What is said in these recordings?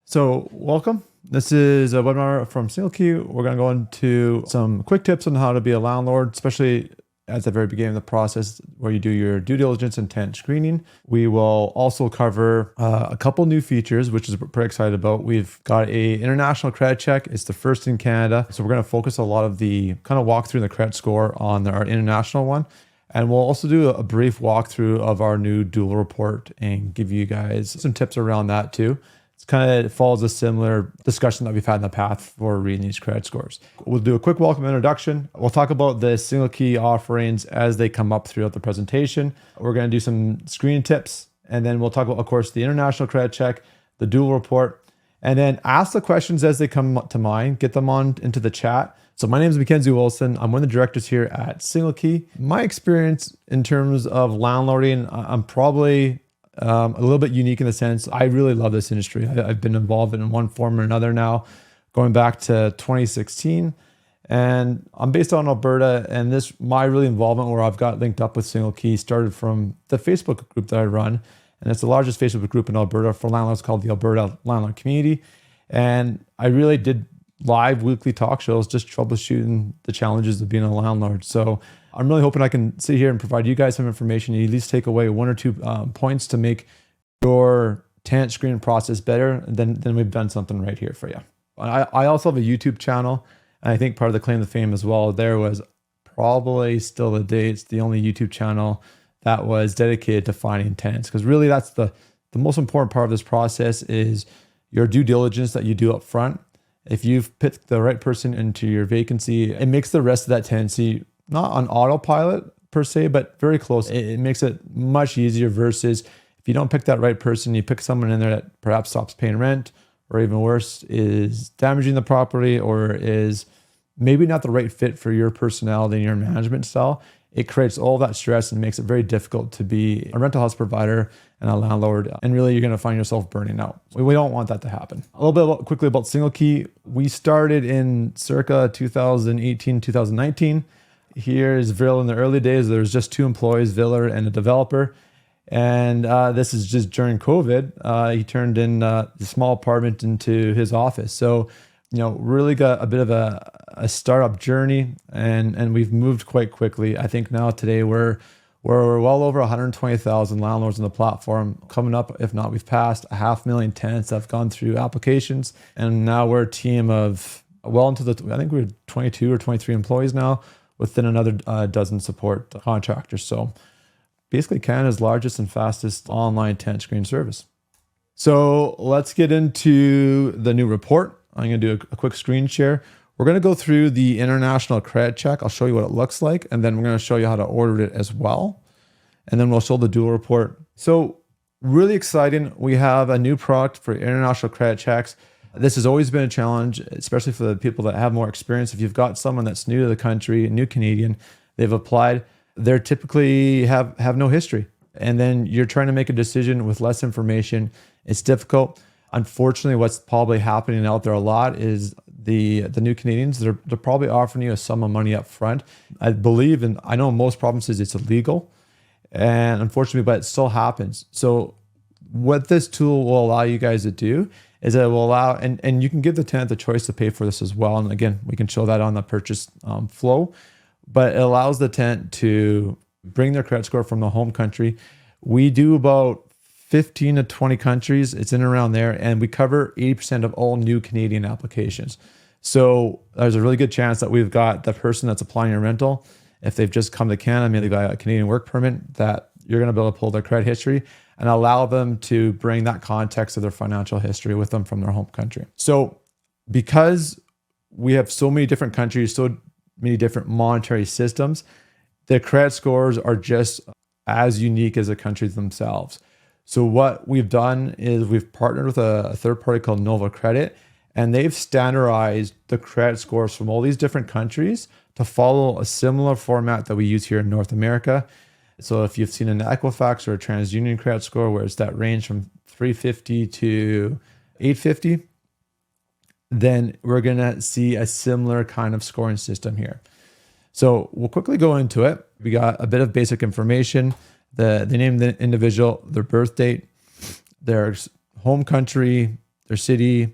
So welcome. This is a webinar from SingleKey. We're going to go into some quick tips on how to be a landlord, especially at the very beginning of the process where you do your due diligence and tenant screening. We will also cover a couple new features, which is pretty excited about. We've got a international credit check. It's the first in Canada. So we're going to focus a lot of the kind of walkthrough and the credit score on our international one. And we'll also do a brief walkthrough of our new dual report and give you guys some tips around that too. It follows a similar discussion that we've had in the past for reading these credit scores. We'll do a quick welcome introduction. We'll talk about the SingleKey offerings as they come up throughout the presentation. We're going to do some screening tips, and then we'll talk about, of course, the international credit check, the dual report, and then ask the questions as they come to mind. Get them on into the chat. So my name is Mackenzie Wilson. I'm one of the directors here at SingleKey. My experience in terms of landlording, I'm probably a little bit unique in the sense I really love this industry. I've been involved in one form or another now, going back to 2016. And I'm based out in Alberta, and my really involvement where I've got linked up with SingleKey started from the Facebook group that I run. And it's the largest Facebook group in Alberta for landlords called the Alberta Landlord Community. And I really did live weekly talk shows just troubleshooting the challenges of being a landlord. So I'm really hoping I can sit here and provide you guys some information and at least take away one or two points to make your tenant screening process better. Then we've done something right here for you. I also have a YouTube channel, and I think part of the claim to fame as well there was probably still to date, it's the only YouTube channel that was dedicated to finding tenants, because really that's the most important part of this process is your due diligence that you do up front. If you've picked the right person into your vacancy, it makes the rest of that tenancy not on autopilot per se, but very close. It makes it much easier versus if you don't pick that right person, you pick someone in there that perhaps stops paying rent, or even worse, is damaging the property, or is maybe not the right fit for your personality and your management style. It creates all that stress and makes it very difficult to be a rental house provider and a landlord. And really, you're going to find yourself burning out. We don't want that to happen. A little bit quickly about SingleKey. We started in circa 2018, 2019. Here is Ville in the early days. There was just two employees, Ville and a developer. And this is just during COVID. He turned in a small apartment into his office. So, really got a bit of a startup journey, and we've moved quite quickly. I think now today we're well over 120,000 landlords on the platform. Coming up, if not, we've passed 500,000 tenants that have gone through applications. And now we're a team of I think we're 22 or 23 employees now, within another dozen support contractors. So basically Canada's largest and fastest online tenant screen service. So let's get into the new report. I'm going to do a quick screen share. We're going to go through the international credit check. I'll show you what it looks like, and then we're going to show you how to order it as well. And then we'll show the dual report. So really exciting. We have a new product for international credit checks. This has always been a challenge, especially for the people that have more experience. If you've got someone that's new to the country, new Canadian, they've applied, they're typically have no history. And then you're trying to make a decision with less information. It's difficult. Unfortunately, what's probably happening out there a lot is the new Canadians, they're probably offering you a sum of money up front. I believe, and I know in most provinces it's illegal, and unfortunately, but it still happens. So what this tool will allow you guys to do is that it will allow, and you can give the tenant the choice to pay for this as well. And again, we can show that on the purchase flow, but it allows the tenant to bring their credit score from the home country. We do about 15 to 20 countries. It's in and around there. And we cover 80% of all new Canadian applications. So there's a really good chance that we've got the person that's applying a rental, if they've just come to Canada, maybe they've got a Canadian work permit, that you're going to be able to pull their credit history and allow them to bring that context of their financial history with them from their home country. So because we have so many different countries, so many different monetary systems, the credit scores are just as unique as the countries themselves. So what we've done is we've partnered with a third party called Nova Credit, and they've standardized the credit scores from all these different countries to follow a similar format that we use here in North America. So if you've seen an Equifax or a TransUnion credit score, where it's that range from 350 to 850, then we're going to see a similar kind of scoring system here. So we'll quickly go into it. We got a bit of basic information, the name of the individual, their birth date, their home country, their city.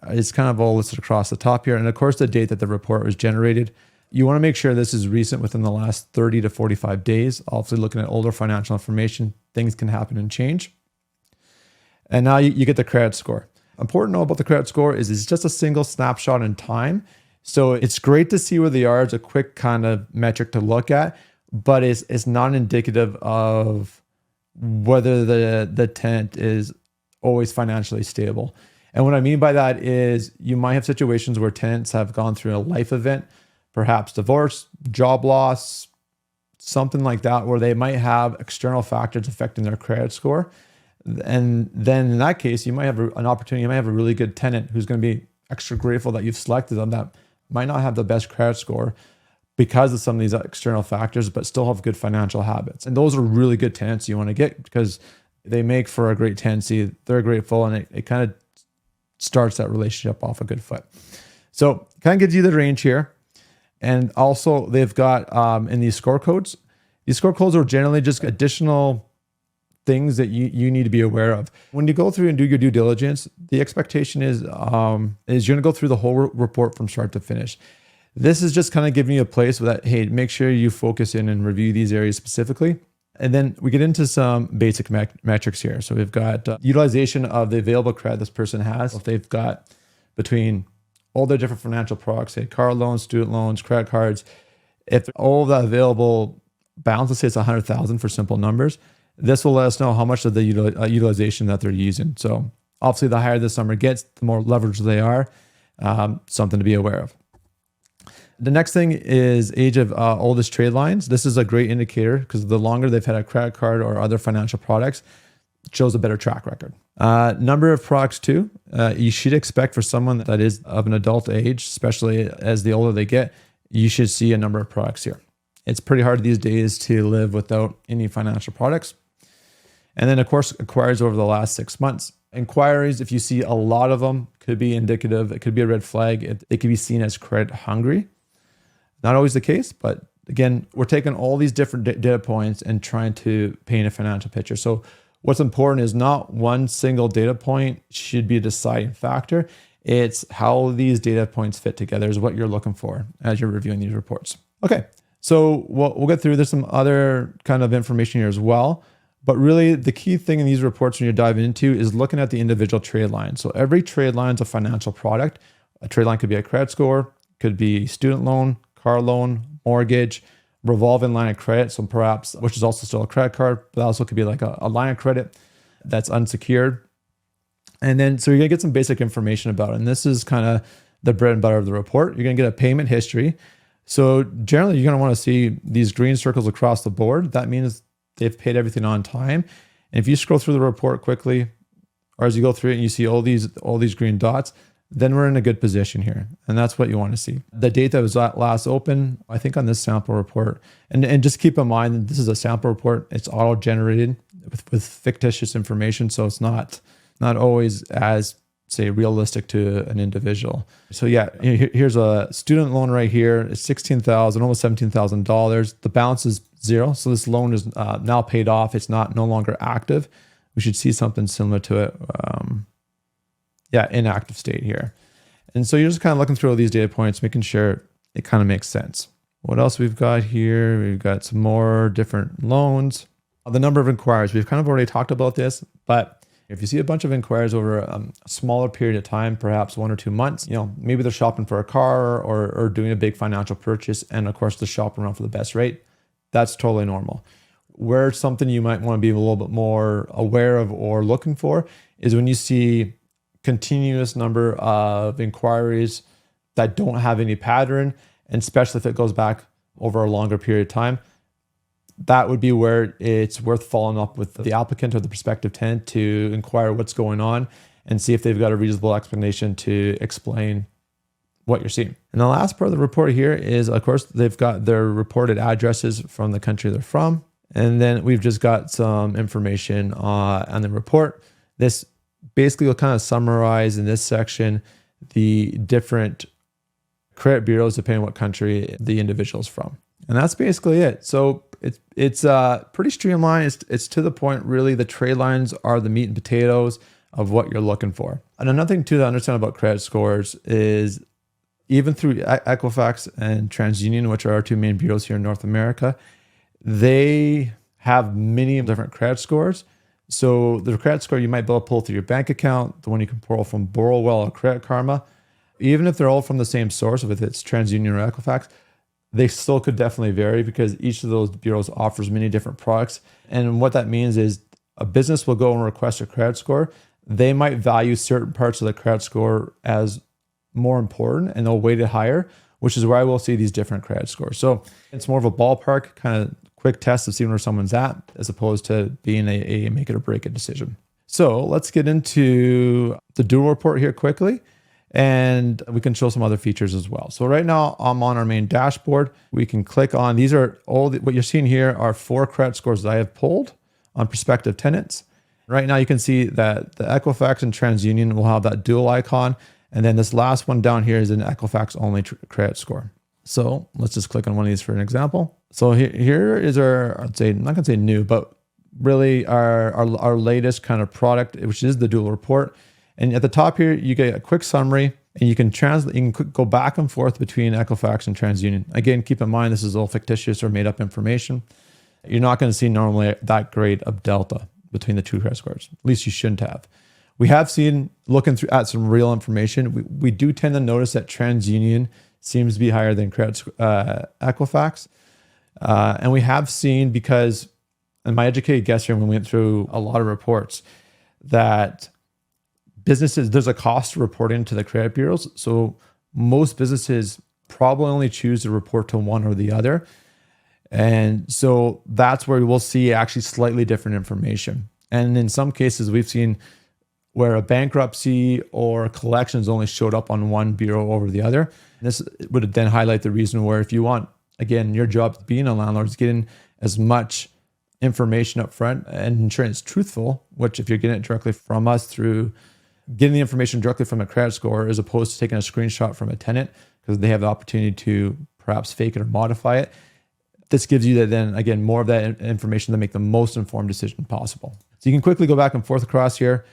It's kind of all listed across the top here. And of course, the date that the report was generated. You want to make sure this is recent within the last 30 to 45 days. Obviously, looking at older financial information, things can happen and change. And now you get the credit score. Important to know about the credit score is it's just a single snapshot in time. So it's great to see where they are. It's a quick kind of metric to look at, but it's not indicative of whether the tenant is always financially stable. And what I mean by that is you might have situations where tenants have gone through a life event, perhaps divorce, job loss, something like that, where they might have external factors affecting their credit score. And then in that case, you might have an opportunity, you might have a really good tenant who's going to be extra grateful that you've selected them that might not have the best credit score because of some of these external factors, but still have good financial habits. And those are really good tenants you want to get because they make for a great tenancy. They're grateful and it kind of starts that relationship off a good foot. So kind of gives you the range here. And also they've got in these score codes are generally just additional things that you need to be aware of. When you go through and do your due diligence, the expectation is you're going to go through the whole report from start to finish. This is just kind of giving you a place that, hey, make sure you focus in and review these areas specifically. And then we get into some basic metrics here. So we've got utilization of the available credit this person has. If they've got between all their different financial products, say car loans, student loans, credit cards, if all of that available balance, let's say it's 100,000 for simple numbers, this will let us know how much of the utilization that they're using. So obviously the higher this number gets, the more leverage they are, something to be aware of. The next thing is age of oldest trade lines. This is a great indicator because the longer they've had a credit card or other financial products, it shows a better track record. Number of products too. You should expect for someone that is of an adult age, especially as the older they get, you should see a number of products here. It's pretty hard these days to live without any financial products. And then of course, inquiries over the last 6 months. Inquiries, if you see a lot of them, could be indicative. It could be a red flag. It could be seen as credit hungry. Not always the case, but again, we're taking all these different data points and trying to paint a financial picture. So what's important is not one single data point should be a deciding factor. It's how these data points fit together is what you're looking for as you're reviewing these reports. Okay, so we'll get through. There's some other kind of information here as well. But really, the key thing in these reports when you're diving into is looking at the individual trade line. So every trade line is a financial product. A trade line could be a credit score, could be student loan, car loan, mortgage, revolving line of credit. So perhaps, which is also still a credit card, but also could be like a line of credit that's unsecured. And then, so you're gonna get some basic information about it. And this is kind of the bread and butter of the report. You're gonna get a payment history. So generally, you're gonna wanna see these green circles across the board. That means they've paid everything on time. And if you scroll through the report quickly, or as you go through it and you see all these green dots, then we're in a good position here. And that's what you want to see. The date that was last open, I think on this sample report, and just keep in mind that this is a sample report. It's auto-generated with fictitious information. So it's not always as, say, realistic to an individual. So yeah, here's a student loan right here. It's $16,000, almost $17,000. The balance is 0. So this loan is now paid off. It's no longer active. We should see something similar to it. Inactive state here. And so you're just kind of looking through all these data points, making sure it kind of makes sense. What else we've got here? We've got some more different loans. The number of inquiries, we've kind of already talked about this, but if you see a bunch of inquiries over a smaller period of time, perhaps 1 or 2 months, maybe they're shopping for a car or doing a big financial purchase. And of course, they're shopping around for the best rate. That's totally normal. Where something you might want to be a little bit more aware of or looking for is when you see continuous number of inquiries that don't have any pattern, and especially if it goes back over a longer period of time, that would be where it's worth following up with the applicant or the prospective tenant to inquire what's going on and see if they've got a reasonable explanation to explain what you're seeing. And the last part of the report here is, of course, they've got their reported addresses from the country they're from. And then we've just got some information on the report. This basically will kind of summarize in this section the different credit bureaus depending on what country the individual is from. And that's basically it. So it's pretty streamlined. It's to the point, really. The trade lines are the meat and potatoes. of what you're looking for. And another thing too to understand about credit scores is even through Equifax and TransUnion, which are our two main bureaus here in North America, they have many different credit scores. So the credit score you might be able to pull through your bank account, the one you can pull from Borrowwell or Credit Karma, even if they're all from the same source, if it's TransUnion or Equifax, they still could definitely vary because each of those bureaus offers many different products. And what that means is a business will go and request a credit score. They might value certain parts of the credit score as more important and they'll weight it higher, which is where I will see these different credit scores. So it's more of a ballpark kind of quick test of seeing where someone's at as opposed to being a make it or break it decision. So let's get into the dual report here quickly. And we can show some other features as well. So right now I'm on our main dashboard. We can click on, these are what you're seeing here are 4 credit scores that I have pulled on prospective tenants. Right now you can see that the Equifax and TransUnion will have that dual icon. And then this last one down here is an Equifax only credit score. So let's just click on one of these for an example. So here is our, I'd say, I'm not gonna say new, but really our latest kind of product, which is the dual report. And at the top here, you get a quick summary and you can translate, you can go back and forth between Equifax and TransUnion. Again, keep in mind, this is all fictitious or made up information. You're not going to see normally that great of delta between the two credit scores. At least you shouldn't have. We have seen, looking through at some real information, we do tend to notice that TransUnion seems to be higher than Equifax. And we have seen, because, and my educated guess here when we went through a lot of reports, that businesses, there's a cost to reporting to the credit bureaus. So most businesses probably only choose to report to one or the other. And so that's where we'll see actually slightly different information. And in some cases, we've seen where a bankruptcy or collections only showed up on one bureau over the other. This would then highlight the reason where, if you want, again, your job being a landlord is getting as much information up front and ensuring it's truthful, which if you're getting it directly from us through getting the information directly from a credit score as opposed to taking a screenshot from a tenant because they have the opportunity to perhaps fake it or modify it. This gives you then, again, more of that information to make the most informed decision possible. So you can quickly go back and forth across here.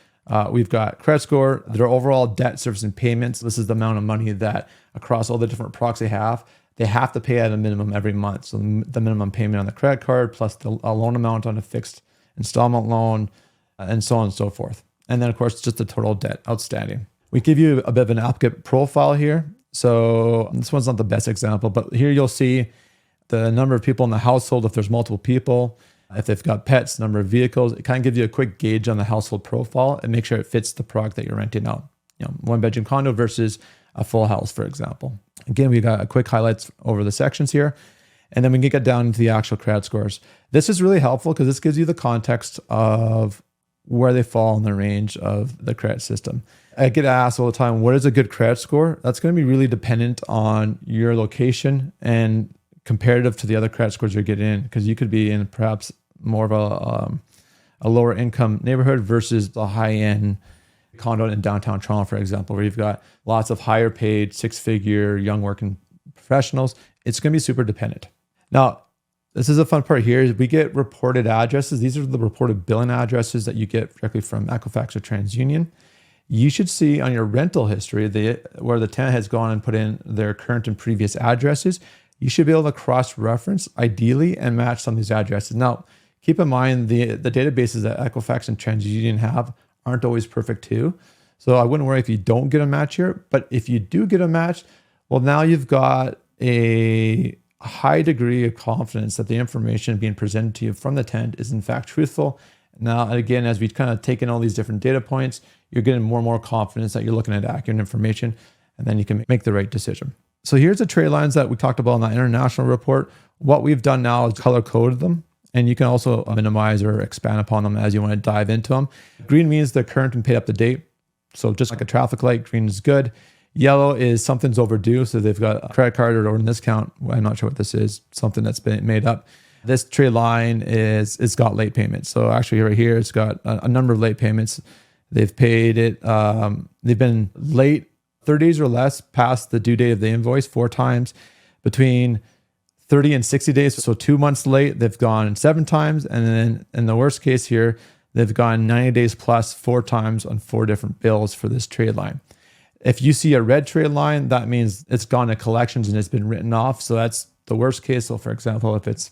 We've got credit score, their overall debt service and payments. This is the amount of money that across all the different products they have to pay at a minimum every month. So the minimum payment on the credit card plus a loan amount on a fixed installment loan and so on and so forth. And then, of course, just the total debt outstanding. We give you a bit of an applicant profile here. So this one's not the best example, but here you'll see the number of people in the household, if there's multiple people, if they've got pets, number of vehicles. It kind of gives you a quick gauge on the household profile and make sure it fits the product that you're renting out. You know, 1-bedroom condo versus a full house, for example. Again, we got a quick highlights over the sections here. And then we can get down into the actual credit scores. This is really helpful because this gives you the context of where they fall in the range of the credit system. I get asked all the time, what is a good credit score? That's going to be really dependent on your location and comparative to the other credit scores you're getting in, because you could be in perhaps more of a lower income neighborhood versus the high end condo in downtown Toronto, for example, where you've got lots of higher paid 6-figure young working professionals. It's going to be super dependent. Now, this is a fun part here. Is we get reported addresses. These are the reported billing addresses that you get directly from Equifax or TransUnion. You should see on your rental history where the tenant has gone and put in their current and previous addresses. You should be able to cross-reference ideally and match some of these addresses. Now, keep in mind the databases that Equifax and TransUnion have aren't always perfect too. So I wouldn't worry if you don't get a match here. But if you do get a match, well, now you've got a high degree of confidence that the information being presented to you from the tenant is in fact truthful. Now, again, as we kind of take in all these different data points, you're getting more and more confidence that you're looking at accurate information, and then you can make the right decision. So here's the trade lines that we talked about in that international report. What we've done now is color coded them, and you can also minimize or expand upon them as you want to dive into them. Green means they're current and paid up to date. So just like a traffic light, green is good. Yellow is something's overdue. So they've got a credit card or an discount. Well, I'm not sure what this is, something that's been made up. This trade line it's got late payments. So actually right here, it's got a number of late payments. They've paid it. They've been late 30 days or less past the due date of the invoice 4 times. Between 30 and 60 days, so 2 months late, they've gone 7 times. And then in the worst case here, they've gone 90 days plus 4 times on 4 different bills for this trade line. If you see a red trade line, that means it's gone to collections and it's been written off. So that's the worst case. So for example, if it's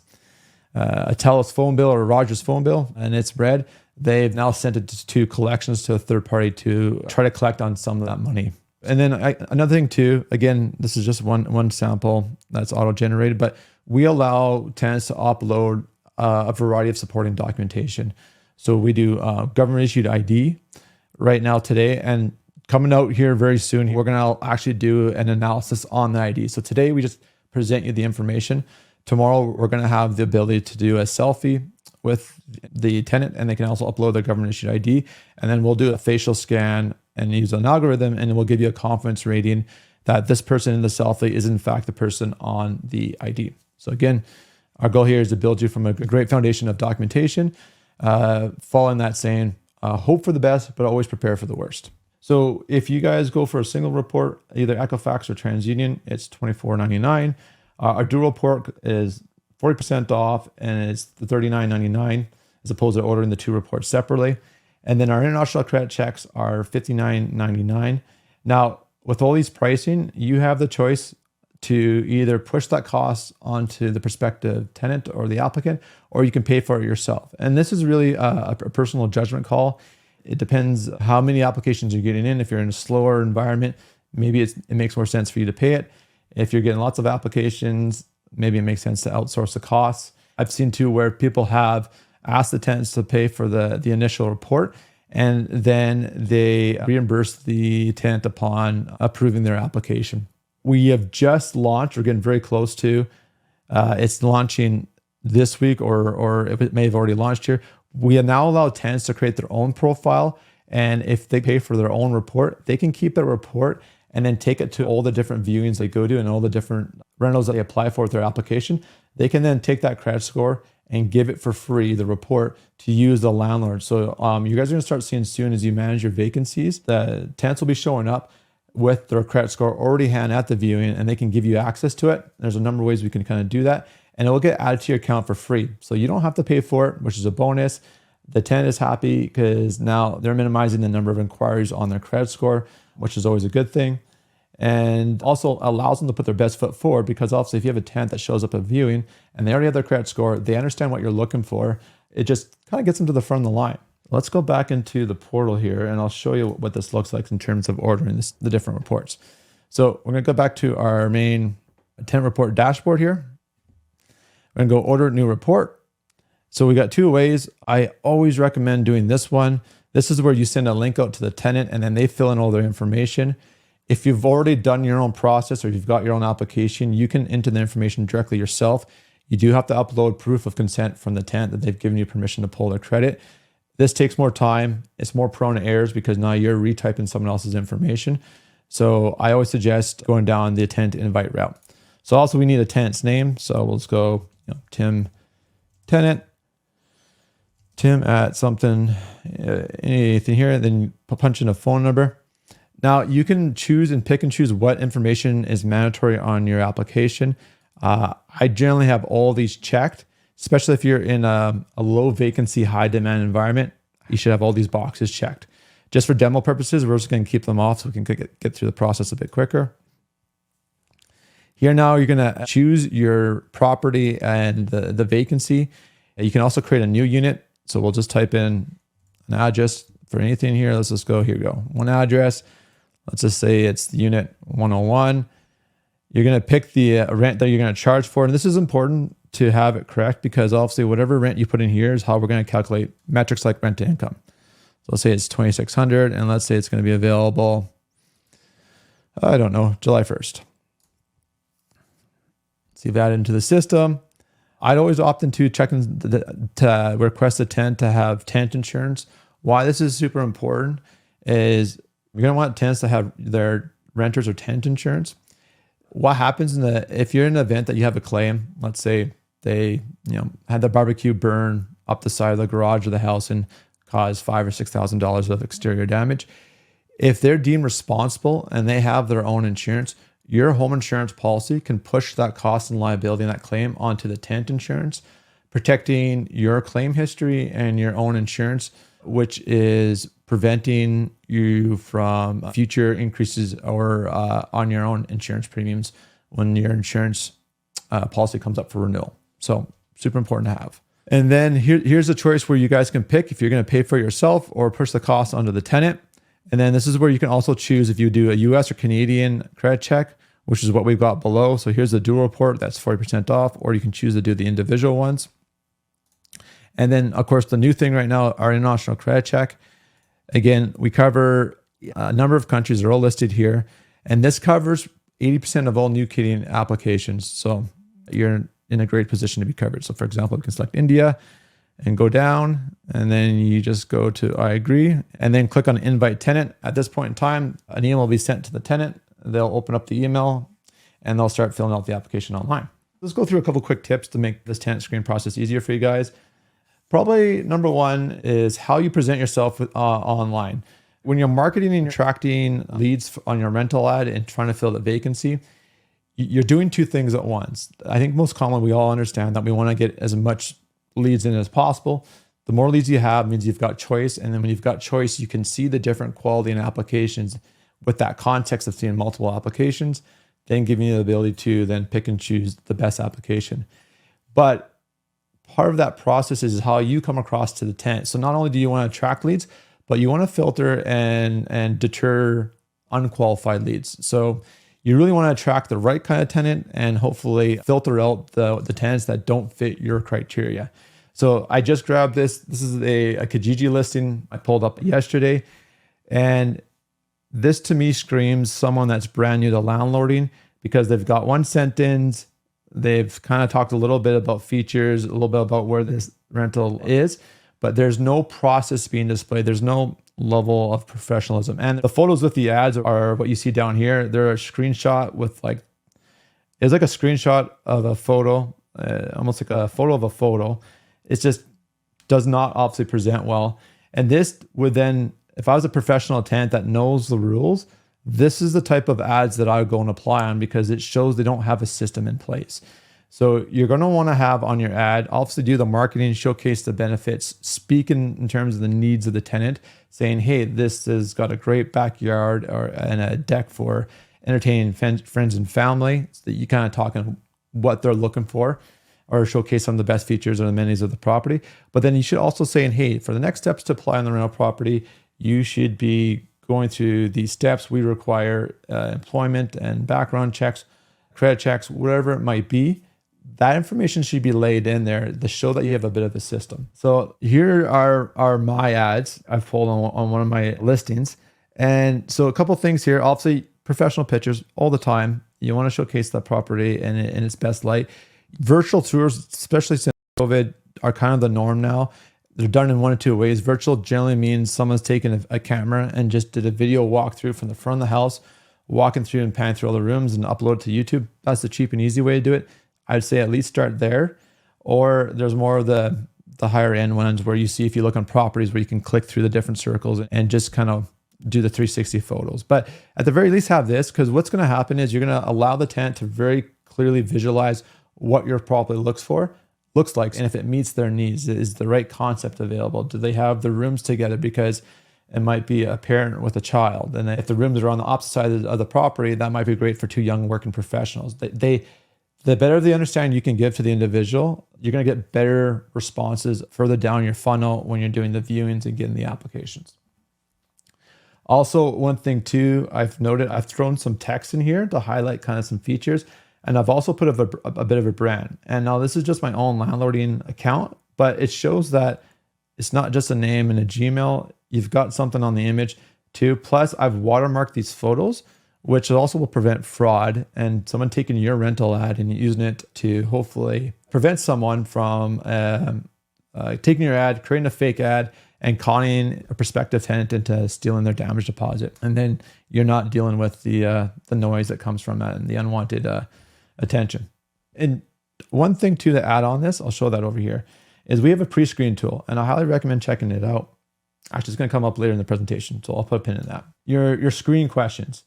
a TELUS phone bill or a Rogers phone bill and it's red, they've now sent it to collections to a third party to try to collect on some of that money. And then another thing too, again, this is just one sample that's auto-generated, but we allow tenants to upload a variety of supporting documentation. So we do government issued ID right now today, and coming out here very soon, we're going to actually do an analysis on the ID. So today we just present you the information. Tomorrow we're going to have the ability to do a selfie with the tenant, and they can also upload their government issued ID. And then we'll do a facial scan and use an algorithm, and we'll give you a confidence rating that this person in the selfie is in fact the person on the ID. So again, our goal here is to build you from a great foundation of documentation, following that saying, hope for the best, but always prepare for the worst. So if you guys go for a single report, either Equifax or TransUnion, it's $24.99. Our dual report is 40% off, and it's the $39.99 as opposed to ordering the 2 reports separately. And then our international credit checks are $59.99. Now, with all these pricing, you have the choice to either push that cost onto the prospective tenant or the applicant, or you can pay for it yourself. And this is really a personal judgment call. It depends how many applications you're getting in. If you're in a slower environment, maybe it makes more sense for you to pay it. If you're getting lots of applications, maybe it makes sense to outsource the costs. I've seen too where people have asked the tenants to pay for the initial report, and then they reimburse the tenant upon approving their application. We have just launched, we're getting very close to, it's launching this week, or it may have already launched here. We now allow tenants to create their own profile, and if they pay for their own report, they can keep that report and then take it to all the different viewings they go to and all the different rentals that they apply for with their application. They can then take that credit score and give it for free, the report, to use the landlord. So you guys are gonna start seeing soon as you manage your vacancies, the tenants will be showing up with their credit score already hand at the viewing, and they can give you access to it. There's a number of ways we can kind of do that, and it will get added to your account for free. So you don't have to pay for it, which is a bonus. The tenant is happy because now they're minimizing the number of inquiries on their credit score, which is always a good thing. And also allows them to put their best foot forward, because obviously if you have a tenant that shows up at viewing and they already have their credit score, they understand what you're looking for, it just kind of gets them to the front of the line. Let's go back into the portal here, and I'll show you what this looks like in terms of ordering the different reports. So we're going to go back to our main tenant report dashboard here. We're going to go order new report. So we got 2 ways. I always recommend doing this one. This is where you send a link out to the tenant, and then they fill in all their information. If you've already done your own process, or you've got your own application, you can enter the information directly yourself. You do have to upload proof of consent from the tenant that they've given you permission to pull their credit. This takes more time. It's more prone to errors because now you're retyping someone else's information. So I always suggest going down the tenant invite route. So also we need a tenant's name. So we'll just go, Tim Tenant, Tim at something, anything here. Then you punch in a phone number. Now you can choose and pick and choose what information is mandatory on your application. I generally have all these checked, especially if you're in a low vacancy, high demand environment. You should have all these boxes checked. Just for demo purposes, we're just going to keep them off so we can get through the process a bit quicker. Here now you're going to choose your property and the vacancy. You can also create a new unit. So we'll just type in an address for anything here. Let's just go, here we go. One address. Let's just say it's unit 101. You're going to pick the rent that you're going to charge for. And this is important to have it correct, because obviously whatever rent you put in here is how we're going to calculate metrics like rent to income. So let's say it's $2,600, and let's say it's going to be available, I don't know, July 1st. So you've added into the system. I'd always opt into checking to request a tenant to have tenant insurance. Why this is super important is you're going to want tenants to have their renters or tenant insurance. What happens if you're in an event that you have a claim, let's say they had the barbecue burn up the side of the garage of the house and cause $5,000 or $6,000 of exterior damage. If they're deemed responsible and they have their own insurance, your home insurance policy can push that cost and liability and that claim onto the tenant insurance, protecting your claim history and your own insurance which is preventing you from future increases or on your own insurance premiums when your insurance policy comes up for renewal. So super important to have. And then here's a choice where you guys can pick if you're going to pay for it yourself or push the cost onto the tenant. And then this is where you can also choose if you do a US or Canadian credit check, which is what we've got below. So here's the dual report, that's 40% off, or you can choose to do the individual ones. And then of course, the new thing right now, our international credit check. Again, we cover a number of countries, they're all listed here. And this covers 80% of all new Canadian applications. So you're in a great position to be covered. So for example, we can select India and go down, and then you just go to I agree, and then click on invite tenant. At this point in time, an email will be sent to the tenant. They'll open up the email and they'll start filling out the application online. Let's go through a couple quick tips to make this tenant screen process easier for you guys. Probably number one is how you present yourself online. When you're marketing and attracting leads on your rental ad and trying to fill the vacancy, you're doing two things at once. I think most commonly we all understand that we want to get as much leads in as possible. The more leads you have means you've got choice. And then when you've got choice, you can see the different quality and applications with that context of seeing multiple applications, then giving you the ability to then pick and choose the best application. But part of that process is how you come across to the tenant. So not only do you want to attract leads, but you want to filter and deter unqualified leads. So you really want to attract the right kind of tenant and hopefully filter out the tenants that don't fit your criteria. So I just grabbed this. This is a Kijiji listing I pulled up yesterday. And this to me screams someone that's brand new to landlording because they've got one sentence. They've kind of talked a little bit about features, a little bit about where this rental is, but there's no process being displayed. There's no level of professionalism. And the photos with the ads are what you see down here. They're a screenshot with it's like a screenshot of a photo, almost like a photo of a photo. It just does not obviously present well. And this would then, if I was a professional tenant that knows the rules, this is the type of ads that I would go and apply on because it shows they don't have a system in place. So you're going to want to have on your ad, obviously do the marketing, showcase the benefits, speak in terms of the needs of the tenant, saying, hey, this has got a great backyard and a deck for entertaining friends and family, so that you kind of talking what they're looking for, or showcase some of the best features or amenities of the property. But then you should also say, hey, for the next steps to apply on the rental property, you should be going through these steps. We require employment and background checks, credit checks, whatever it might be. That information should be laid in there to show that you have a bit of a system. So here are my ads I've pulled on one of my listings. And so a couple of things here, obviously professional pictures all the time. You want to showcase that property in its best light. Virtual tours, especially since COVID, are kind of the norm now. They're done in one of two ways. Virtual generally means someone's taken a camera and just did a video walkthrough from the front of the house, walking through and panning through all the rooms and upload it to YouTube. That's the cheap and easy way to do it. I'd say at least start there. Or there's more of the higher end ones where you see, if you look on properties where you can click through the different circles and just kind of do the 360 photos. But at the very least have this, because what's going to happen is you're going to allow the tenant to very clearly visualize what your property looks like, and if it meets their needs. Is the right concept available? Do they have the rooms together? Because it might be a parent with a child, and if the rooms are on the opposite side of the property, that might be great for two young working professionals. The better the understanding you can give to the individual, you're going to get better responses further down your funnel when you're doing the viewings and getting the applications. Also, one thing too, I've noted, I've thrown some text in here to highlight kind of some features. And I've also put a bit of a brand. And now this is just my own landlording account, but it shows that it's not just a name and a Gmail. You've got something on the image too. Plus, I've watermarked these photos, which also will prevent fraud and someone taking your rental ad and using it to hopefully prevent someone from taking your ad, creating a fake ad, and conning a prospective tenant into stealing their damage deposit. And then you're not dealing with the noise that comes from that and the unwanted attention. And one thing too to add on this, I'll show that over here, is we have a pre-screen tool, and I highly recommend checking it out. Actually, it's going to come up later in the presentation, so I'll put a pin in that. Your screening questions.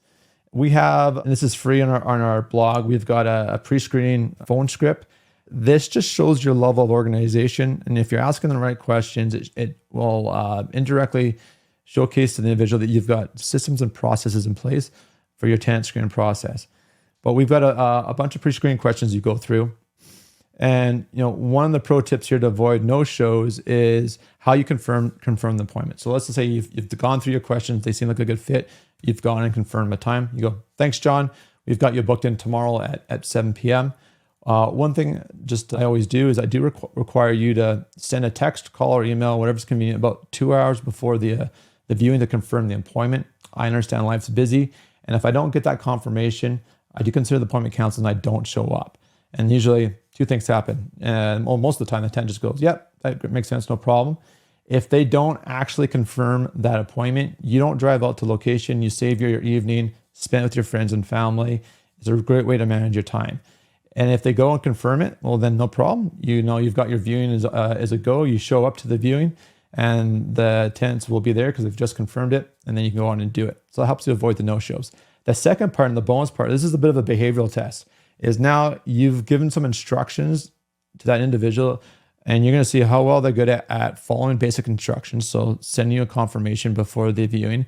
We have, and this is free on our blog, we've got a pre-screening phone script. This just shows your level of organization. And if you're asking the right questions, it will indirectly showcase to the individual that you've got systems and processes in place for your tenant screening process. But we've got a bunch of pre-screening questions you go through. And one of the pro tips here to avoid no-shows is how you confirm the appointment. So let's just say you've gone through your questions, they seem like a good fit. You've gone and confirmed a time. You go, thanks, John. We've got you booked in tomorrow at 7 p.m. One thing just I always do is I do require you to send a text, call, or email, whatever's convenient, about 2 hours before the viewing to confirm the appointment. I understand life's busy, and if I don't get that confirmation, I do consider the appointment canceled and I don't show up. And usually two things happen. And most of the time the tenant just goes, yep, that makes sense, no problem. If they don't actually confirm that appointment, you don't drive out to location, you save your evening, spend it with your friends and family. It's a great way to manage your time. And if they go and confirm it, well, then no problem. You've got your viewing as a go. You show up to the viewing and the tenants will be there because they've just confirmed it, and then you can go on and do it. So it helps you avoid the no-shows. The second part and the bonus part, this is a bit of a behavioral test, is now you've given some instructions to that individual and you're going to see how well they're good at following basic instructions. So sending you a confirmation before the viewing.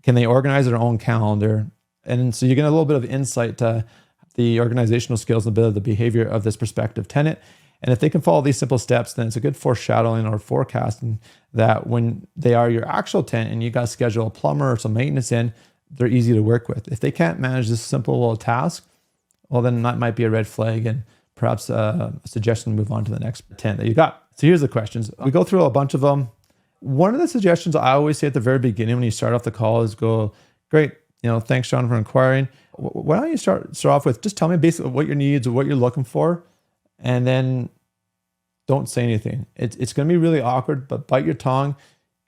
Can they organize their own calendar? And so you get a little bit of insight to the organizational skills and a bit of the behavior of this prospective tenant. And if they can follow these simple steps, then it's a good foreshadowing or forecasting that when they are your actual tenant and you got to schedule a plumber or some maintenance in, they're easy to work with. If they can't manage this simple little task, well, then that might be a red flag and perhaps a suggestion to move on to the next tenant that you got. So here's the questions. We go through a bunch of them. One of the suggestions I always say at the very beginning when you start off the call is go, great, thanks, John, for inquiring. Why don't you start off with just tell me basically what your needs or what you're looking for, and then don't say anything. It's going to be really awkward, but bite your tongue.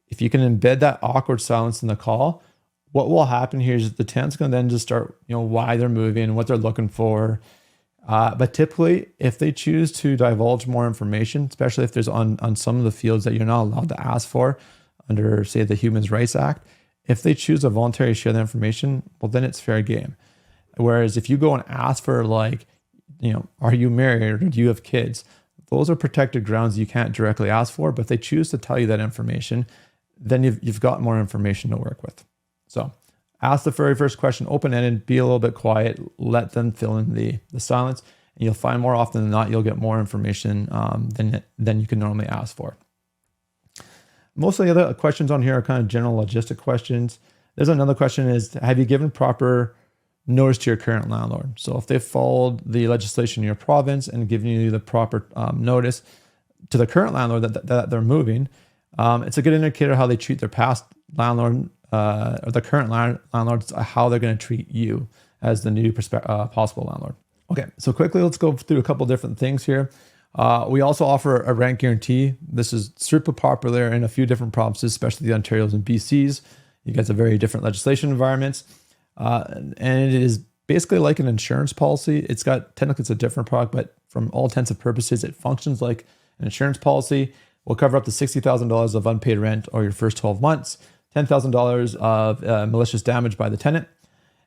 If you can embed that awkward silence in the call, what will happen here is the tenant's going to then just start, why they're moving, what they're looking for. But typically, if they choose to divulge more information, especially if there's on some of the fields that you're not allowed to ask for under, say, the Human Rights Act, if they choose to voluntarily share the information, well, then it's fair game. Whereas if you go and ask for are you married or do you have kids? Those are protected grounds you can't directly ask for, but if they choose to tell you that information, then you've got more information to work with. So ask the very first question, open-ended, be a little bit quiet, let them fill in the silence, and you'll find more often than not, you'll get more information than you can normally ask for. Most of the other questions on here are kind of general logistic questions. There's another question is, have you given proper notice to your current landlord? So if they've followed the legislation in your province and given you the proper notice to the current landlord that they're moving, it's a good indicator how they treat their past landlord or the current landlords, how they're going to treat you as the new possible landlord. Okay, so quickly, let's go through a couple different things here. We also offer a rent guarantee. This is super popular in a few different provinces, especially the Ontarios and BCs. You guys have very different legislation environments. And it is basically like an insurance policy. Technically it's a different product, but from all intents and purposes, it functions like an insurance policy. We'll cover up to $60,000 of unpaid rent or your first 12 months, $10,000 of malicious damage by the tenant.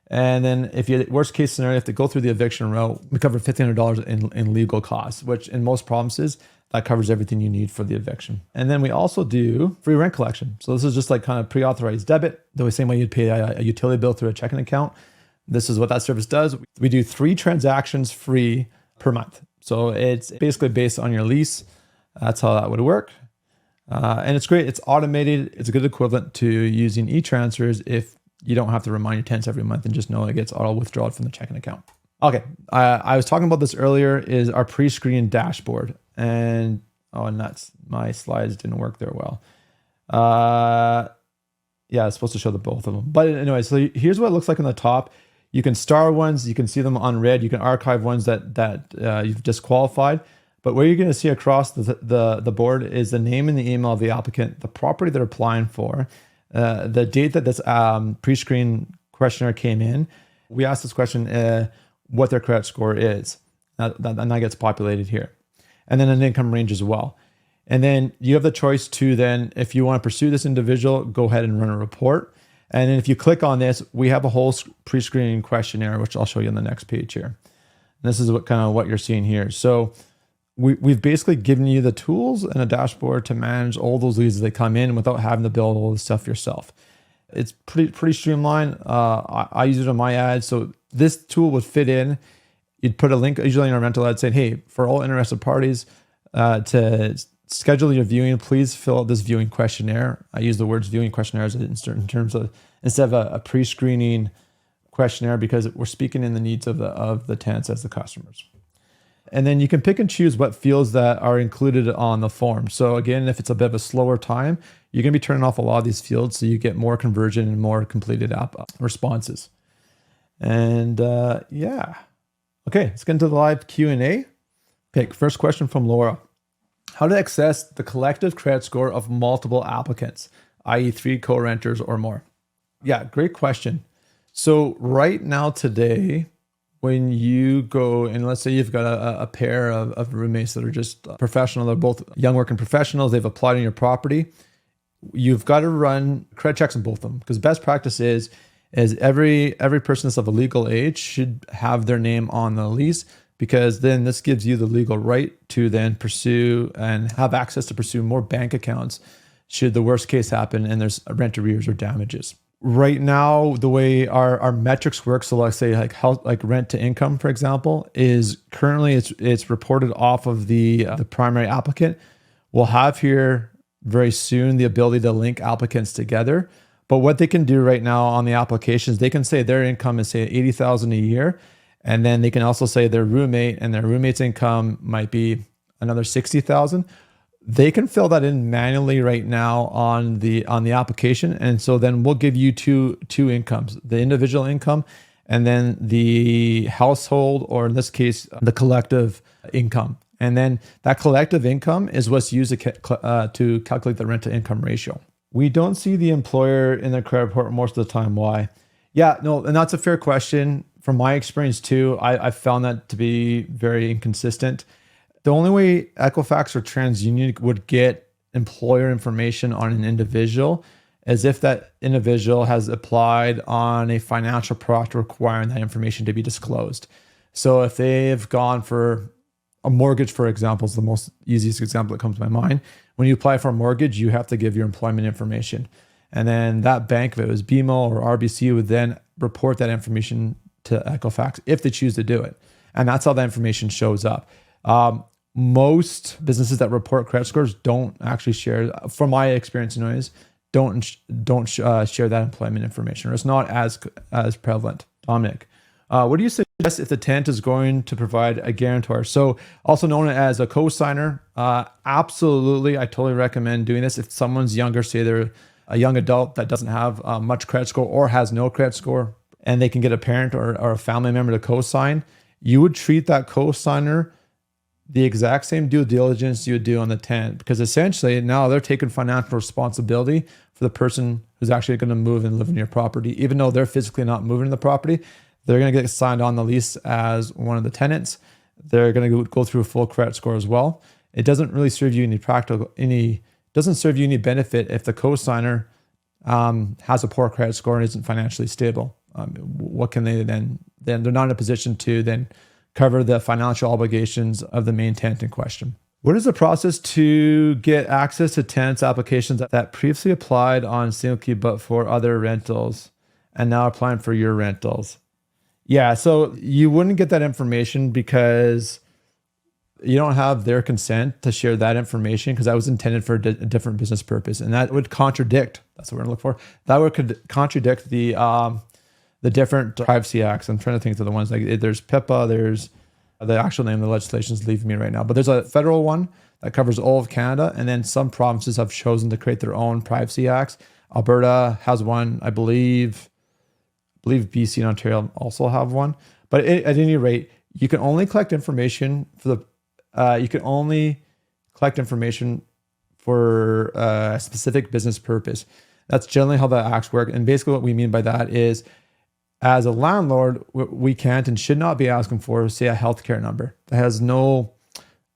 And then if you, worst case scenario, if they go through the eviction route, we cover $1,500 in legal costs, which in most provinces, that covers everything you need for the eviction. And then we also do free rent collection. So this is just like kind of pre-authorized debit, the same way you'd pay a utility bill through a checking account. This is what that service does. We do 3 transactions free per month. So it's basically based on your lease. That's how that would work. And it's great. It's automated. It's a good equivalent to using e-transfers if you don't have to remind your tenants every month and just know it gets auto withdrawal from the checking account. Okay. I was talking about this earlier, is our pre-screen dashboard. And nuts, my slides didn't work there well. Yeah, it's supposed to show the both of them. But anyway, so here's what it looks like on the top. You can star ones, you can see them unread, you can archive ones that you've disqualified. But what you're going to see across the board is the name and the email of the applicant, the property they're applying for, the date that this pre-screen questionnaire came in. We asked this question, what their credit score is. And that gets populated here. And then an income range as well. And then you have the choice to then, if you want to pursue this individual, go ahead and run a report. And then if you click on this, we have a whole pre-screening questionnaire, which I'll show you on the next page here. And this is what you're seeing here. So we've basically given you the tools and a dashboard to manage all those leads as they come in without having to build all this stuff yourself. It's pretty streamlined. I use it on my ads. So this tool would fit in. You'd put a link usually in our rental ad saying, hey, for all interested parties to schedule your viewing, please fill out this viewing questionnaire. I use the words viewing questionnaires in certain terms of instead of a pre-screening questionnaire because we're speaking in the needs of the tenants as the customers. And then you can pick and choose what fields that are included on the form. So again, if it's a bit of a slower time, you're going to be turning off a lot of these fields so you get more conversion and more completed app responses. And yeah. Okay, let's get into the live Q&A. Okay, first question from Laura. How to access the collective credit score of multiple applicants, i.e. 3 co-renters or more? Yeah, great question. So right now today, when you go and let's say you've got a pair of roommates that are just professional, they're both young working professionals, they've applied on your property, you've got to run credit checks on both of them because best practice is every person that's of a legal age should have their name on the lease because then this gives you the legal right to then pursue and have access to pursue more bank accounts should the worst case happen and there's rent arrears or damages. Right now, the way our metrics work, so let's say like rent to income, for example, is currently it's reported off of the primary applicant. We'll have here very soon the ability to link applicants together. But what they can do right now on the applications, they can say their income is say $80,000 a year, and then they can also say their roommate and their roommate's income might be another $60,000. They can fill that in manually right now on the application, and so then we'll give you two incomes: the individual income, and then the household, or in this case, the collective income. And then that collective income is what's used to calculate the rent to income ratio. We don't see the employer in the credit report most of the time. Why? Yeah, no, and that's a fair question. From my experience too, I found that to be very inconsistent. The only way Equifax or TransUnion would get employer information on an individual is if that individual has applied on a financial product requiring that information to be disclosed. So if they've gone for a mortgage, for example, is the most easiest example that comes to my mind. When you apply for a mortgage, you have to give your employment information. And then that bank, if it was BMO or RBC, would then report that information to Equifax if they choose to do it. And that's how that information shows up. Most businesses that report credit scores don't actually share, from my experience anyways, don't share that employment information, or it's not as prevalent. Dominic, what do you suggest if the tenant is going to provide a guarantor? So also known as a co-signer. Absolutely, I totally recommend doing this. If someone's younger, say they're a young adult that doesn't have much credit score or has no credit score, and they can get a parent or a family member to co-sign, you would treat that co-signer the exact same due diligence you would do on the tenant, because essentially now they're taking financial responsibility for the person who's actually going to move and live in your property. Even though they're physically not moving in the property, they're going to get signed on the lease as one of the tenants. They're going to go through a full credit score as well. It doesn't really serve you doesn't serve you any benefit if the co-signer has a poor credit score and isn't financially stable. What can they then they're not in a position to then cover the financial obligations of the main tenant in question. What is the process to get access to tenants' applications that previously applied on SingleKey but for other rentals and now applying for your rentals? Yeah, so you wouldn't get that information because you don't have their consent to share that information, because that was intended for a different business purpose, and that would contradict. That's what we're looking for. That would contradict the different privacy acts. I'm trying to think of the ones like there's PIPA, there's the actual name of the legislation is leaving me right now, but there's a federal one that covers all of Canada, and then some provinces have chosen to create their own privacy acts. Alberta has one, I believe BC and Ontario also have one. But at any rate, you can only collect information for a specific business purpose. That's generally how the acts work. And basically what we mean by that is, as a landlord, we can't and should not be asking for, say, a healthcare number. That has no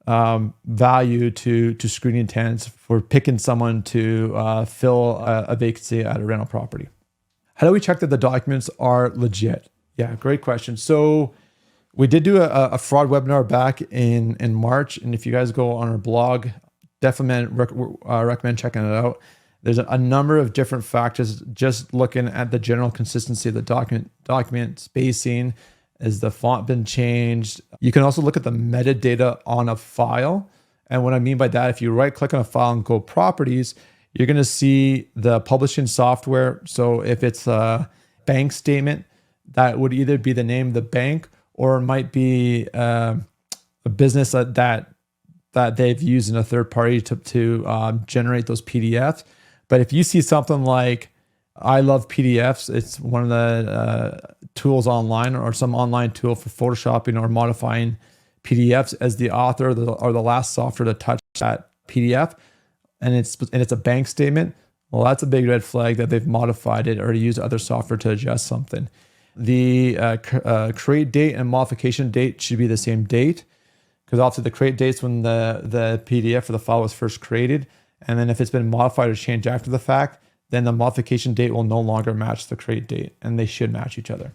value to screening tenants for picking someone to fill a vacancy at a rental property. How do we check that the documents are legit? Yeah, great question. So We did do a fraud webinar back in March, and if you guys go on our blog, definitely recommend checking it out. There's a number of different factors, just looking at the general consistency of the document spacing. Has the font been changed? You can also look at the metadata on a file. And what I mean by that, if you right click on a file and go properties, you're going to see the publishing software. So if it's a bank statement, that would either be the name of the bank, or it might be a business that they've used in a third party to generate those PDFs. But if you see something like I love PDFs, it's one of the tools online, or some online tool for photoshopping or modifying PDFs, as the author or the last software to touch that PDF, and it's a bank statement. Well, that's a big red flag that they've modified it or used other software to adjust something. The create date and modification date should be the same date, because obviously the create date's when the PDF or the file was first created, and then if it's been modified or changed after the fact, then the modification date will no longer match the create date, and they should match each other.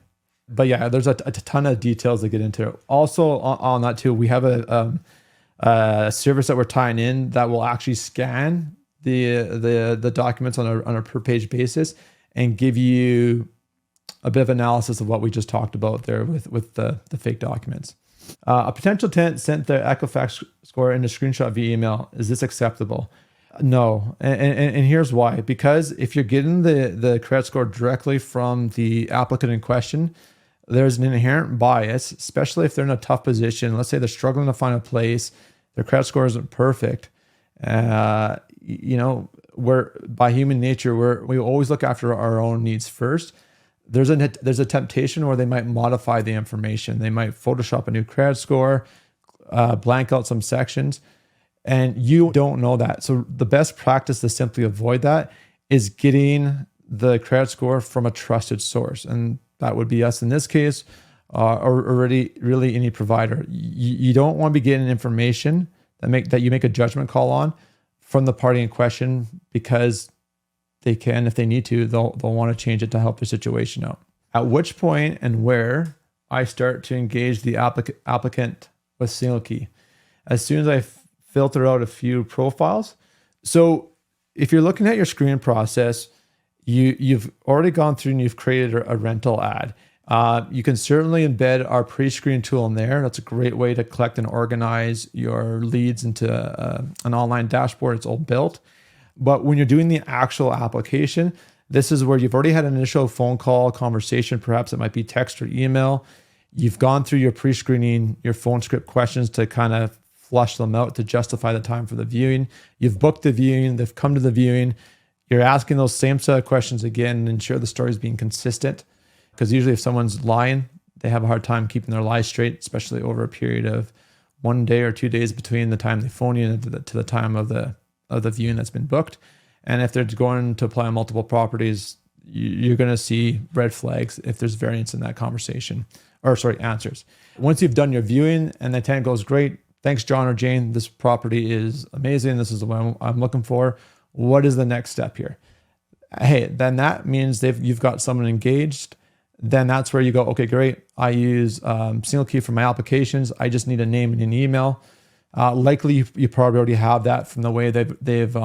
But yeah, there's a ton of details that get into it. Also on that too, we have a service that we're tying in that will actually scan the documents on a per page basis and give you a bit of analysis of what we just talked about there with the fake documents. A potential tenant sent their Equifax score in a screenshot via email. Is this acceptable? No, and here's why. Because if you're getting the credit score directly from the applicant in question, there's an inherent bias, especially if they're in a tough position. Let's say they're struggling to find a place, their credit score isn't perfect. We're by human nature, we always look after our own needs first. There's a temptation where they might modify the information. They might Photoshop a new credit score, blank out some sections, and you don't know that. So the best practice to simply avoid that is getting the credit score from a trusted source, and that would be us in this case, or really any provider. You don't want to be getting information that you make a judgment call on from the party in question, because they can, if they need to, they'll want to change it to help their situation out. At which point and where I start to engage the applicant with single key. As soon as I filter out a few profiles. So if you're looking at your screening process, you've already gone through and you've created a rental ad. You can certainly embed our pre-screen tool in there. That's a great way to collect and organize your leads into an online dashboard. It's all built. But when you're doing the actual application, this is where you've already had an initial phone call conversation. Perhaps it might be text or email. You've gone through your pre-screening, your phone script questions to kind of flush them out to justify the time for the viewing. You've booked the viewing. They've come to the viewing. You're asking those same set of questions again and ensure the story is being consistent. Because usually if someone's lying, they have a hard time keeping their lies straight, especially over a period of 1 day or 2 days between the time they phone you and to the time of the viewing that's been booked. And if they're going to apply on multiple properties, you're going to see red flags if there's variance in that conversation, answers. Once you've done your viewing and the tenant goes, great, thanks, John or Jane, this property is amazing. This is the one I'm looking for. What is the next step here? Hey, then that means you've got someone engaged. Then that's where you go, okay, great. I use single key for my applications. I just need a name and an email. Likely you probably already have that from the way they've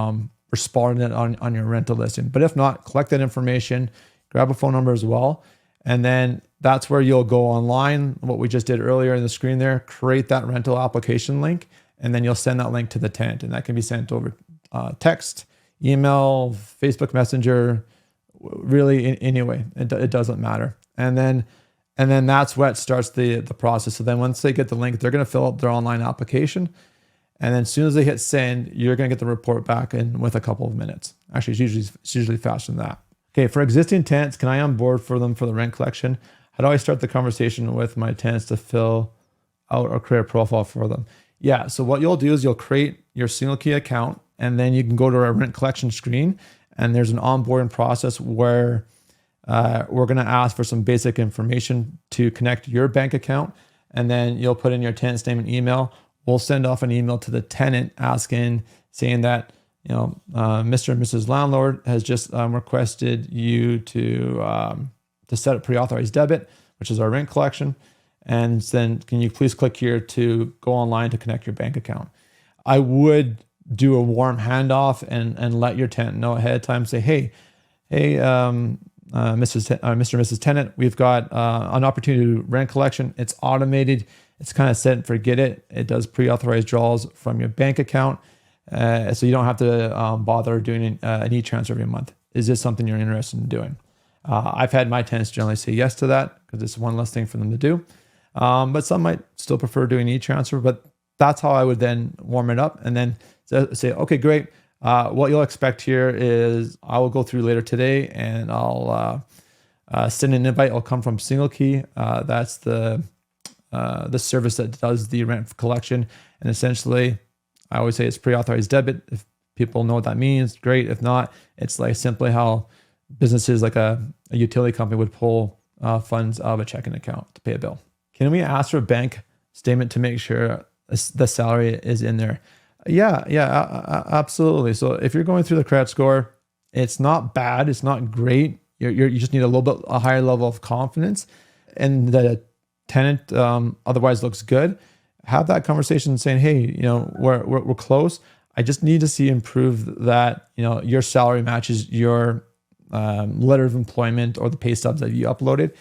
responded on your rental listing. But if not, collect that information, grab a phone number as well. And then that's where you'll go online, what we just did earlier in the screen there, create that rental application link, and then you'll send that link to the tenant. And that can be sent over text, email, Facebook Messenger, really anyway, it doesn't matter. And then that's what starts the process. So then once they get the link, they're going to fill out their online application. And then as soon as they hit send, you're going to get the report back in with a couple of minutes. Actually, it's usually faster than that. Okay, for existing tenants, can I onboard for them for the rent collection? How do I start the conversation with my tenants to fill out or create a profile for them? Yeah, so what you'll do is you'll create your single key account, and then you can go to our rent collection screen, and there's an onboarding process where we're going to ask for some basic information to connect your bank account, and then you'll put in your tenant's name and email. We'll send off an email to the tenant saying that Mr. and Mrs. Landlord has just requested you to set up pre-authorized debit, which is our rent collection, And then can you please click here to go online to connect your bank account? I would do a warm handoff and let your tenant know ahead of time. Say, hey, Mr. and Mrs. Tenant, we've got an opportunity to rent collection. It's automated. It's kind of set and forget it. It does pre-authorized draws from your bank account. So you don't have to bother doing an e-transfer every month. Is this something you're interested in doing? I've had my tenants generally say yes to that because it's one less thing for them to do. But some might still prefer doing e-transfer, but that's how I would then warm it up and then say, okay, great. What you'll expect here is I will go through later today and I'll send an invite. I'll come from Single Key. That's the service that does the rent collection. And essentially, I always say it's pre-authorized debit. If people know what that means, great. If not, it's like simply how businesses like a utility company would pull funds out of a checking account to pay a bill. Can we ask for a bank statement to make sure the salary is in there? Yeah, absolutely. So if you're going through the credit score, it's not bad. It's not great. You just need a higher level of confidence, and the tenant otherwise looks good. Have that conversation saying, hey, we're close. I just need to see improve that, your salary matches your letter of employment or the pay stubs that you uploaded.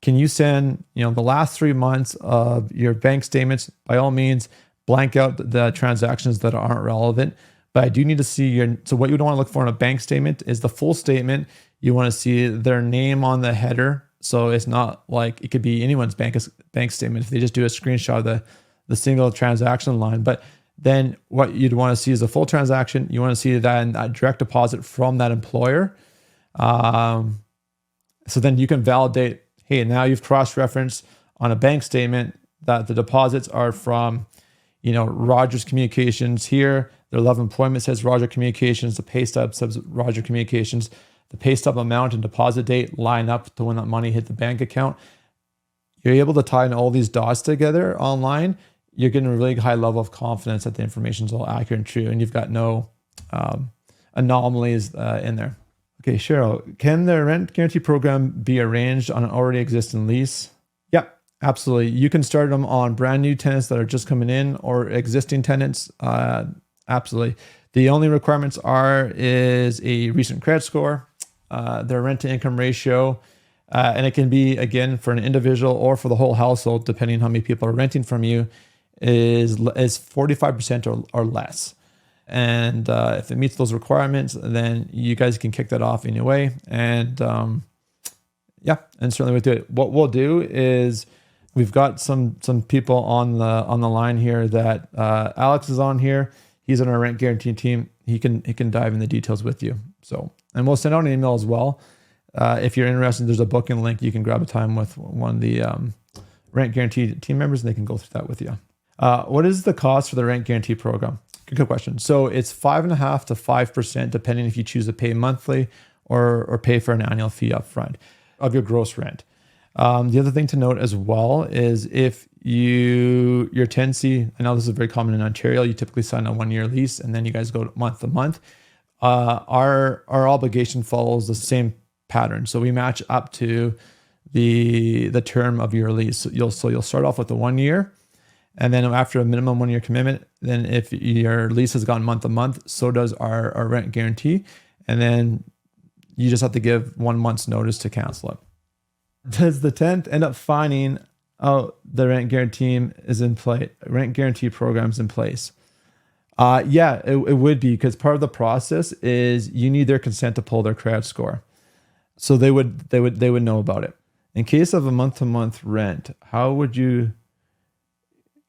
Can you send, the last 3 months of your bank statements? By all means, blank out the transactions that aren't relevant. But I do need to see so what you would want to look for in a bank statement is the full statement. You want to see their name on the header. So it's not like it could be anyone's bank statement if they just do a screenshot of the single transaction line. But then what you'd want to see is a full transaction. You want to see that direct deposit from that employer. So then you can validate, hey, now you've cross-referenced on a bank statement that the deposits are from, Rogers Communications here. Their level of employment says Roger Communications. The pay stub says Roger Communications. The pay stub amount and deposit date line up to when that money hit the bank account. You're able to tie in all these dots together online. You're getting a really high level of confidence that the information is all accurate and true, and you've got no anomalies in there. Okay, Cheryl, can the rent guarantee program be arranged on an already existing lease? Yep, absolutely. You can start them on brand new tenants that are just coming in or existing tenants. Absolutely. The only requirements is a recent credit score, their rent to income ratio, and it can be, again, for an individual or for the whole household, depending on how many people are renting from you, is 45% or less. And if it meets those requirements, then you guys can kick that off anyway. And and certainly we'll do it. What we'll do is we've got some people on the line here that Alex is on here. He's on our rent guarantee team. He can dive in the details with you. So, and we'll send out an email as well. If you're interested, there's a booking link. You can grab a time with one of the rent guarantee team members, and they can go through that with you. What is the cost for the rent guarantee program? Good question. So it's 5.5% to 5%, depending if you choose to pay monthly or pay for an annual fee up front of your gross rent. The other thing to note as well is if your tenancy, I know this is very common in Ontario, you typically sign a 1-year lease and then you guys go month to month. Our obligation follows the same pattern. So we match up to the term of your lease. So you'll start off with the 1 year. And then after a minimum 1 year commitment, then if your lease has gone month to month, so does our rent guarantee. And then you just have to give 1 month's notice to cancel it. Does the tenant end up finding out the rent guarantee is in place? Rent guarantee program's in place? Yeah, it would be, because part of the process is you need their consent to pull their credit score. So they would know about it. In case of a month to month rent, how would you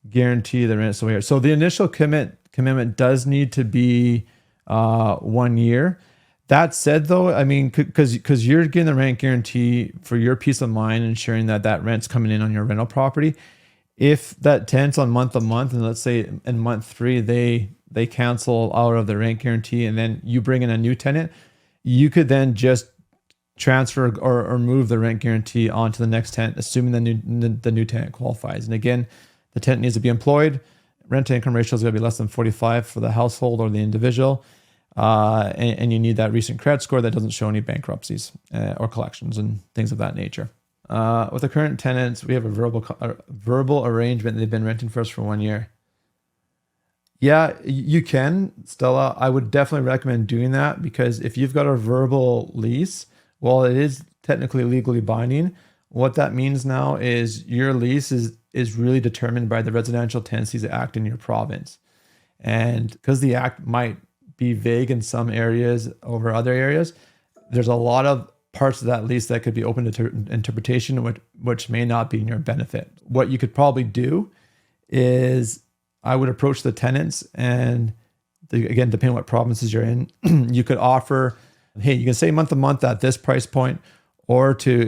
guarantee the rent? So the initial commitment does need to be 1 year. That said, though, I mean, because you're getting the rent guarantee for your peace of mind, ensuring that rent's coming in on your rental property. If that tenant's on month to month, and let's say in month 3 they cancel out of the rent guarantee, and then you bring in a new tenant, you could then just transfer or move the rent guarantee onto the next tenant, assuming the new tenant qualifies. And again, the tenant needs to be employed. Rent to income ratio is going to be less than 45 for the household or the individual. And you need that recent credit score that doesn't show any bankruptcies or collections and things of that nature. With the current tenants, we have a verbal arrangement. They've been renting for us for 1 year. Yeah, you can, Stella. I would definitely recommend doing that because if you've got a verbal lease, while it is technically legally binding, what that means now is your lease is really determined by the Residential Tenancies Act in your province. And because the act might be vague in some areas over other areas, there's a lot of parts of that lease that could be open to interpretation, which may not be in your benefit. What you could probably do is I would approach the tenants and again, depending on what provinces you're in, you could offer, hey, you can say month to month at this price point, or to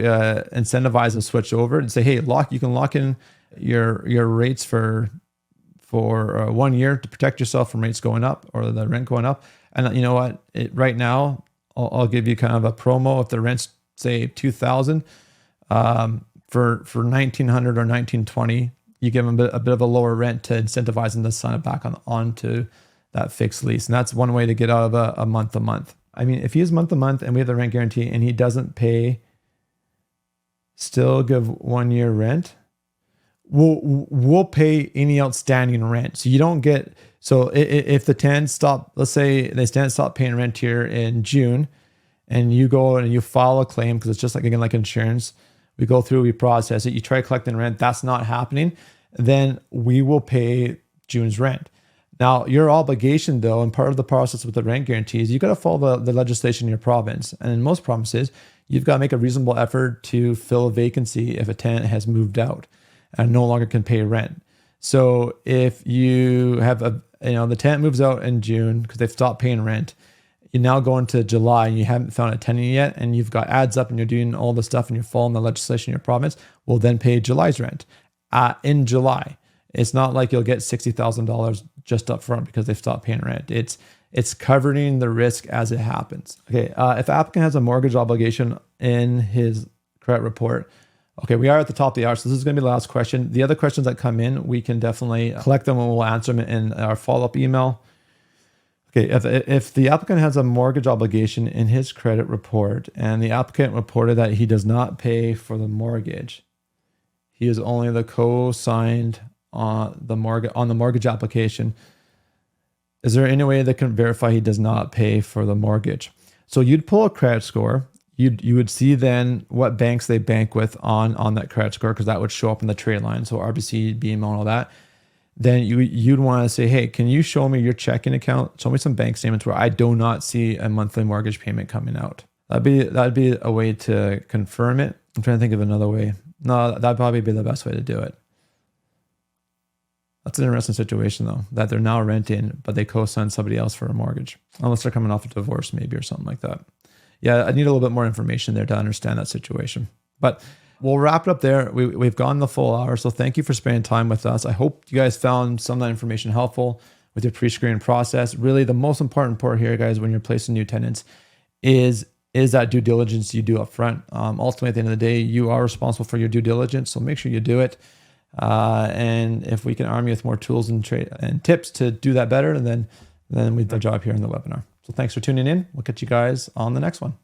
incentivize and switch over and say, hey, you can lock in your rates for 1 year to protect yourself from rates going up or the rent going up. And you know what? Right now, I'll give you kind of a promo. If the rent's say 2,000 for 1,900 or 1,920, you give them a bit of a lower rent to incentivize them to sign it back onto that fixed lease. And that's one way to get out of a month to month. I mean, if he's month to month and we have the rent guarantee and he doesn't pay, still give 1 year rent, we'll pay any outstanding rent. So you don't get, so if the tenants stop, let's say they stop paying rent here in June and you go and you file a claim, because it's just like, again, like insurance, we go through, we process it, you try collecting rent, that's not happening, then we will pay June's rent. Now, your obligation though, and part of the process with the rent guarantees, you got to follow the legislation in your province. And in most provinces, you've got to make a reasonable effort to fill a vacancy if a tenant has moved out and no longer can pay rent. So if you have the tenant moves out in June because they've stopped paying rent, you now go into July and you haven't found a tenant yet, and you've got ads up and you're doing all the stuff and you're following the legislation in your province, we'll then pay July's rent in July. It's not like you'll get $60,000 just up front because they've stopped paying rent. It's covering the risk as it happens. Okay, if the applicant has a mortgage obligation in his credit report, okay, we are at the top of the hour, so this is going to be the last question. The other questions that come in, we can definitely collect them and we'll answer them in our follow-up email. Okay, if the applicant has a mortgage obligation in his credit report and the applicant reported that he does not pay for the mortgage, he is only the co-signed on the mortgage application, is there any way they can verify he does not pay for the mortgage? So you'd pull a credit score. You would see then what banks they bank with on that credit score, because that would show up in the trade line. So RBC, BMO, and all that. Then you'd want to say, hey, can you show me your checking account? Show me some bank statements where I do not see a monthly mortgage payment coming out. That'd be a way to confirm it. I'm trying to think of another way. No, that'd probably be the best way to do it. That's an interesting situation though, that they're now renting, but they co-sign somebody else for a mortgage, unless they're coming off a divorce maybe or something like that. Yeah, I need a little bit more information there to understand that situation. But we'll wrap it up there. We've gone the full hour, so thank you for spending time with us. I hope you guys found some of that information helpful with your pre-screening process. Really, the most important part here, guys, when you're placing new tenants is that due diligence you do up front. Ultimately, at the end of the day, you are responsible for your due diligence, so make sure you do it. And if we can arm you with more tools and tips to do that better, then we've done a job here in the webinar. So thanks for tuning in. We'll catch you guys on the next one.